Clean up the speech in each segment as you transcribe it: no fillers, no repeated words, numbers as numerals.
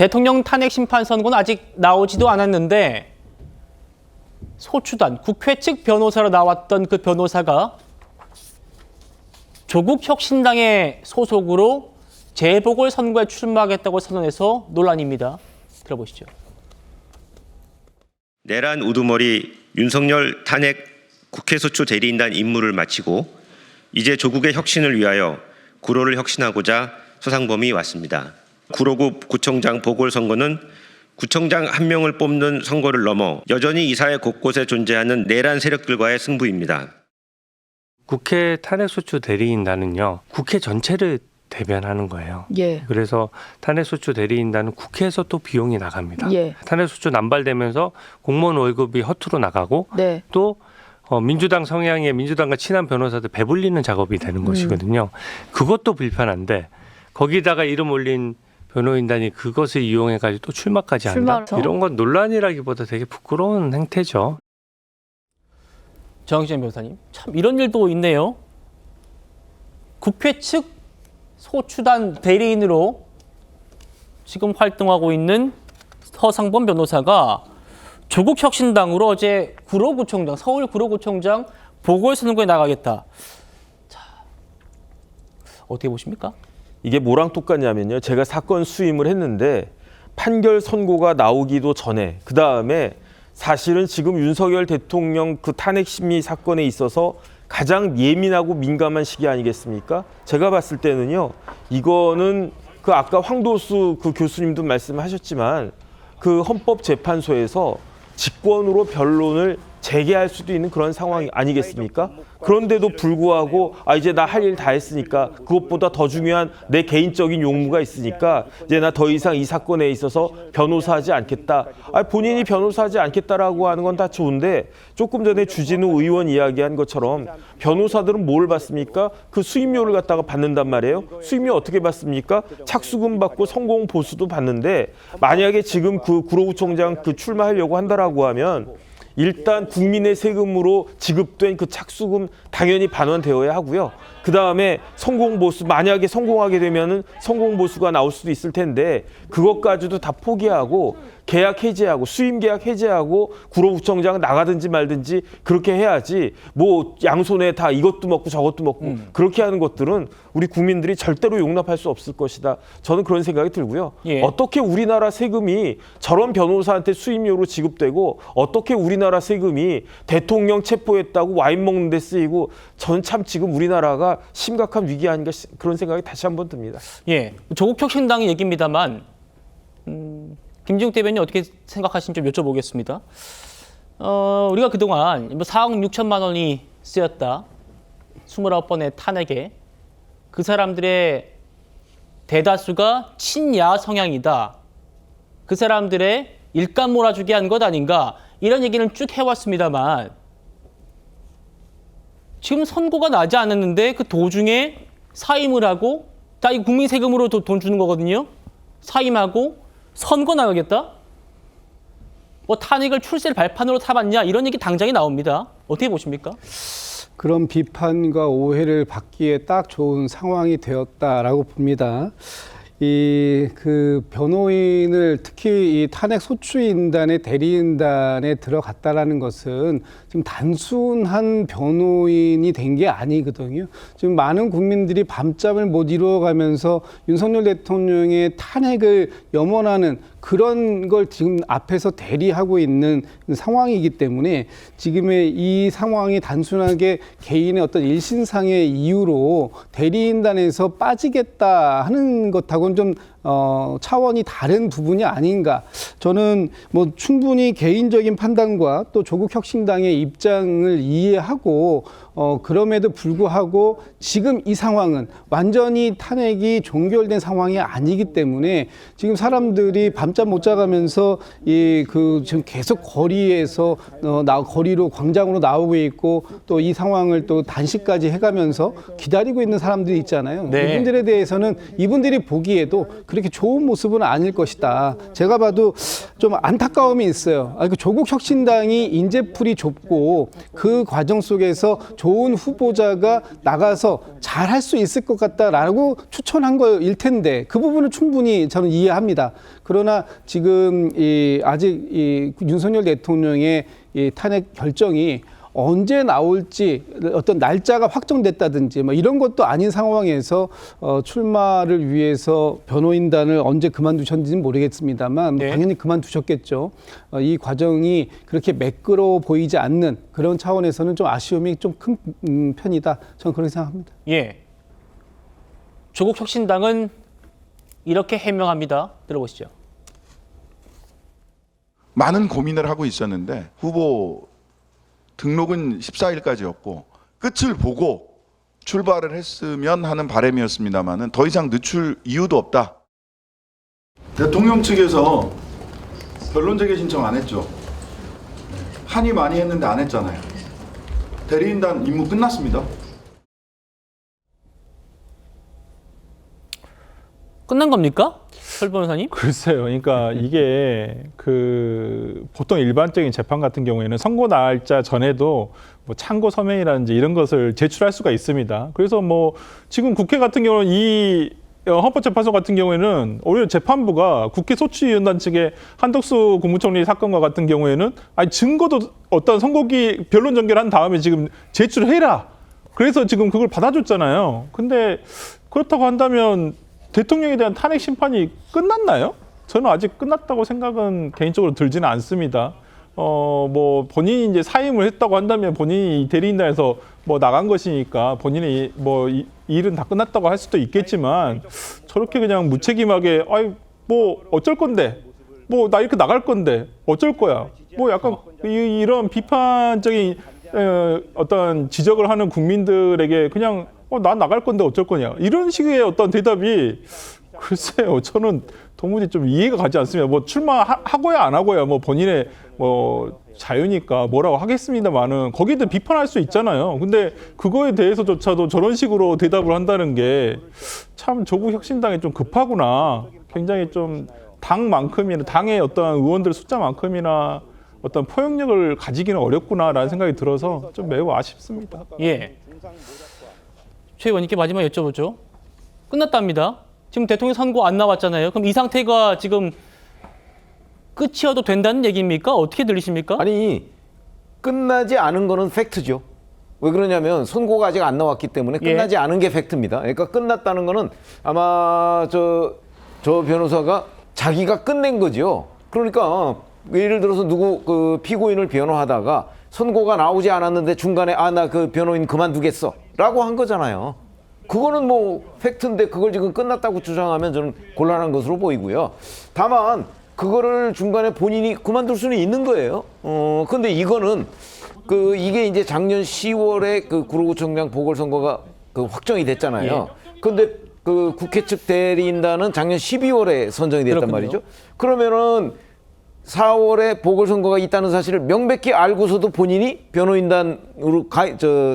대통령 탄핵 심판 선고는 아직 나오지도 않았는데 소추단, 국회 측 변호사로 나왔던 그 변호사가 조국 혁신당의 소속으로 재보궐선거에 출마하겠다고 선언해서 논란입니다. 들어보시죠. 내란 우두머리 윤석열 탄핵 국회소추 대리인단 임무를 마치고 이제 조국의 혁신을 위하여 구로를 혁신하고자 소상범이 왔습니다. 구로구 구청장 보궐선거는 구청장 한 명을 뽑는 선거를 넘어 여전히 이 사회 곳곳에 존재하는 내란 세력들과의 승부입니다. 국회 탄핵소추 대리인단은요, 국회 전체를 대변하는 거예요. 예. 그래서 탄핵소추 대리인단은 국회에서 또 비용이 나갑니다. 예. 탄핵소추 남발되면서 공무원 월급이 허투루 나가고 네. 또 민주당 성향의 민주당과 친한 변호사들 배불리는 작업이 되는 것이거든요. 그것도 불편한데 거기다가 이름 올린 변호인단이 그것을 이용해가지고 또 출마까지 한다? 이런 건 논란이라기보다 되게 부끄러운 행태죠. 정학진 변호사님, 참 이런 일도 있네요. 국회 측 소추단 대리인으로 지금 활동하고 있는 서상범 변호사가 조국혁신당으로 어제 구로구청장, 서울 구로구청장 보궐선거에 나가겠다. 자, 어떻게 보십니까? 이게 뭐랑 똑같냐면요. 제가 사건 수임을 했는데 판결 선고가 나오기도 전에 그다음에 사실은 지금 윤석열 대통령 그 탄핵 심리 사건에 있어서 가장 예민하고 민감한 시기 아니겠습니까? 제가 봤을 때는요. 이거는 그 아까 황도수 그 교수님도 말씀하셨지만 그 헌법재판소에서 직권으로 변론을 재개할 수도 있는 그런 상황이 아니겠습니까? 그런데도 불구하고 이제 나 할 일 다 했으니까 그것보다 더 중요한 내 개인적인 용무가 있으니까 이제 나 더 이상 이 사건에 있어서 변호사하지 않겠다. 본인이 변호사하지 않겠다라고 하는 건 다 좋은데 조금 전에 주진우 의원 이야기한 것처럼 변호사들은 뭘 받습니까? 그 수임료를 갖다가 받는단 말이에요. 수임료 어떻게 받습니까? 착수금 받고 성공 보수도 받는데 만약에 지금 그 구로구청장 그 출마하려고 한다라고 하면 일단 국민의 세금으로 지급된 그 착수금 당연히 반환되어야 하고요. 그 다음에 성공보수, 만약에 성공하게 되면은 성공보수가 나올 수도 있을 텐데 그것까지도 다 포기하고 계약 해지하고 수임 계약 해지하고 구로구청장 나가든지 말든지 그렇게 해야지 뭐 양손에 다 이것도 먹고 저것도 먹고 그렇게 하는 것들은 우리 국민들이 절대로 용납할 수 없을 것이다. 저는 그런 생각이 들고요. 예. 어떻게 우리나라 세금이 저런 변호사한테 수임료로 지급되고 어떻게 우리나라 세금이 대통령 체포했다고 와인 먹는 데 쓰이고 저는 참 지금 우리나라가 심각한 위기 아닌가 그런 생각이 다시 한번 듭니다. 예, 조국혁신당 얘기입니다만 김진욱 대변인 어떻게 생각하시는지 좀 여쭤보겠습니다. 우리가 그동안 4억 6천만 원이 쓰였다. 29번의 탄핵에 그 사람들의 대다수가 친야 성향이다. 그 사람들의 일감 몰아주게 한 것 아닌가. 이런 얘기는 쭉 해왔습니다만 지금 선고가 나지 않았는데 그 도중에 사임을 하고 다 이 국민 세금으로 돈 주는 거거든요. 사임하고 선거 나가겠다? 뭐 탄핵을 출세를 발판으로 삼았냐 이런 얘기 당장에 나옵니다. 어떻게 보십니까? 그런 비판과 오해를 받기에 딱 좋은 상황이 되었다라고 봅니다. 그 변호인을 특히 이 탄핵 소추인단의 대리인단에 들어갔다라는 것은 지금 단순한 변호인이 된 게 아니거든요. 지금 많은 국민들이 밤잠을 못 이루어가면서 윤석열 대통령의 탄핵을 염원하는 그런 걸 지금 앞에서 대리하고 있는 상황이기 때문에 지금의 이 상황이 단순하게 개인의 어떤 일신상의 이유로 대리인단에서 빠지겠다 하는 것하고는 좀 차원이 다른 부분이 아닌가. 저는 뭐 충분히 개인적인 판단과 또 조국혁신당의 입장을 이해하고 그럼에도 불구하고 지금 이 상황은 완전히 탄핵이 종결된 상황이 아니기 때문에 지금 사람들이 밤잠 못 자가면서 지금 계속 거리에서 거리로 광장으로 나오고 있고 또 이 상황을 또 단식까지 해가면서 기다리고 있는 사람들이 있잖아요. 네. 이분들에 대해서는 이분들이 보기에도 그렇게 좋은 모습은 아닐 것이다. 제가 봐도 좀 안타까움이 있어요. 그 조국 혁신당이 인재풀이 좁고 그 과정 속에서 좋은 후보자가 나가서 잘 할 수 있을 것 같다라고 추천한 거일 텐데 그 부분은 충분히 저는 이해합니다. 그러나 지금 아직 윤석열 대통령의 탄핵 결정이 언제 나올지 어떤 날짜가 확정됐다든지 뭐 이런 것도 아닌 상황에서 출마를 위해서 변호인단을 언제 그만두셨는지는 모르겠습니다만 네. 당연히 그만두셨겠죠. 이 과정이 그렇게 매끄러워 보이지 않는 그런 차원에서는 좀 아쉬움이 좀 큰 편이다. 저는 그렇게 생각합니다. 예. 조국 혁신당은 이렇게 해명합니다. 들어보시죠. 많은 고민을 하고 있었는데 후보 등록은 14일까지였고 끝을 보고 출발을 했으면 하는 바람이었습니다만은 더 이상 늦출 이유도 없다. 대통령 측에서 변론제계 신청 안 했죠. 한이 많이 했는데 안 했잖아요. 대리인단 임무 끝났습니다. 끝난 겁니까? 설 변호사님? 글쎄요. 그러니까 이게 그 보통 일반적인 재판 같은 경우에는 선고 날짜 전에도 뭐 참고 서면이라든지 이런 것을 제출할 수가 있습니다. 그래서 뭐 지금 국회 같은 경우는 이 헌법재판소 같은 경우에는 오히려 재판부가 국회 소추위원단 측의 한덕수 국무총리 사건과 같은 경우에는 아니 증거도 어떤 선고기 변론 전개를 한 다음에 지금 제출해라. 그래서 지금 그걸 받아줬잖아요. 근데 그렇다고 한다면 대통령에 대한 탄핵 심판이 끝났나요? 저는 아직 끝났다고 생각은 개인적으로 들지는 않습니다. 뭐 본인이 이제 사임을 했다고 한다면 본인이 대리인단에서 뭐 나간 것이니까 본인의 뭐 일은 다 끝났다고 할 수도 있겠지만 저렇게 그냥 무책임하게 아이 뭐 어쩔 건데 뭐 나 이렇게 나갈 건데 어쩔 거야 뭐 약간 이런 비판적인 어떤 지적을 하는 국민들에게 그냥 나 나갈 건데 어쩔 거냐 이런 식의 어떤 대답이 글쎄요 저는 도무지 좀 이해가 가지 않습니다. 뭐 출마하고야 안 하고야 뭐 본인의 뭐 자유니까 뭐라고 하겠습니다만은 거기도 비판할 수 있잖아요. 근데 그거에 대해서조차도 저런 식으로 대답을 한다는 게 참 조국 혁신당이 좀 급하구나. 굉장히 좀 당만큼이나 당의 어떤 의원들 숫자만큼이나 어떤 포용력을 가지기는 어렵구나라는 생각이 들어서 좀 매우 아쉽습니다. 예. 최 의원님께 마지막 여쭤보죠. 끝났답니다. 지금 대통령 선고 안 나왔잖아요. 그럼 이 상태가 지금 끝이어도 된다는 얘기입니까? 어떻게 들리십니까? 아니 끝나지 않은 거는 팩트죠. 왜 그러냐면 선고가 아직 안 나왔기 때문에 끝나지 않은 게 팩트입니다. 그러니까 끝났다는 거는 아마 저 변호사가 자기가 끝낸 거죠. 그러니까 예를 들어서 누구 그 피고인을 변호하다가 선고가 나오지 않았는데 중간에 나 그 변호인 그만두겠어라고 한 거잖아요. 그거는 뭐 팩트인데 그걸 지금 끝났다고 주장하면 저는 곤란한 것으로 보이고요. 다만 그거를 중간에 본인이 그만둘 수는 있는 거예요. 근데 이거는 이게 이제 작년 10월에 그 구로구청장 보궐선거가 확정이 됐잖아요. 근데 그 국회 측 대리인단은 작년 12월에 선정이 됐단 그렇군요. 말이죠. 그러면은 4월에 보궐선거가 있다는 사실을 명백히 알고서도 본인이 변호인단으로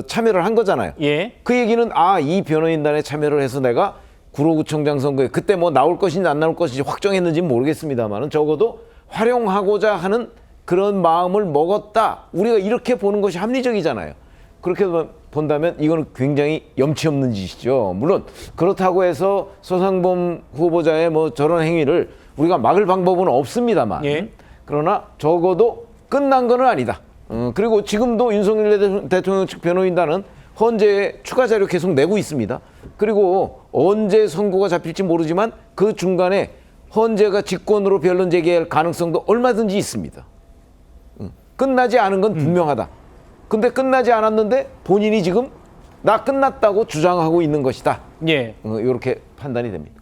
참여를 한 거잖아요. 예. 그 얘기는 이 변호인단에 참여를 해서 내가 구로구청장 선거에 그때 뭐 나올 것인지 안 나올 것인지 확정했는지는 모르겠습니다만은 적어도 활용하고자 하는 그런 마음을 먹었다. 우리가 이렇게 보는 것이 합리적이잖아요. 그렇게 본다면 이거는 굉장히 염치 없는 짓이죠. 물론 그렇다고 해서 서상범 후보자의 뭐 저런 행위를 우리가 막을 방법은 없습니다만 예. 그러나 적어도 끝난 건 아니다. 그리고 지금도 윤석열 대통령 측 변호인단은 헌재에 추가 자료 계속 내고 있습니다. 그리고 언제 선고가 잡힐지 모르지만 그 중간에 헌재가 직권으로 변론 제기할 가능성도 얼마든지 있습니다. 끝나지 않은 건 분명하다. 근데 끝나지 않았는데 본인이 지금 나 끝났다고 주장하고 있는 것이다. 예. 이렇게 판단이 됩니다.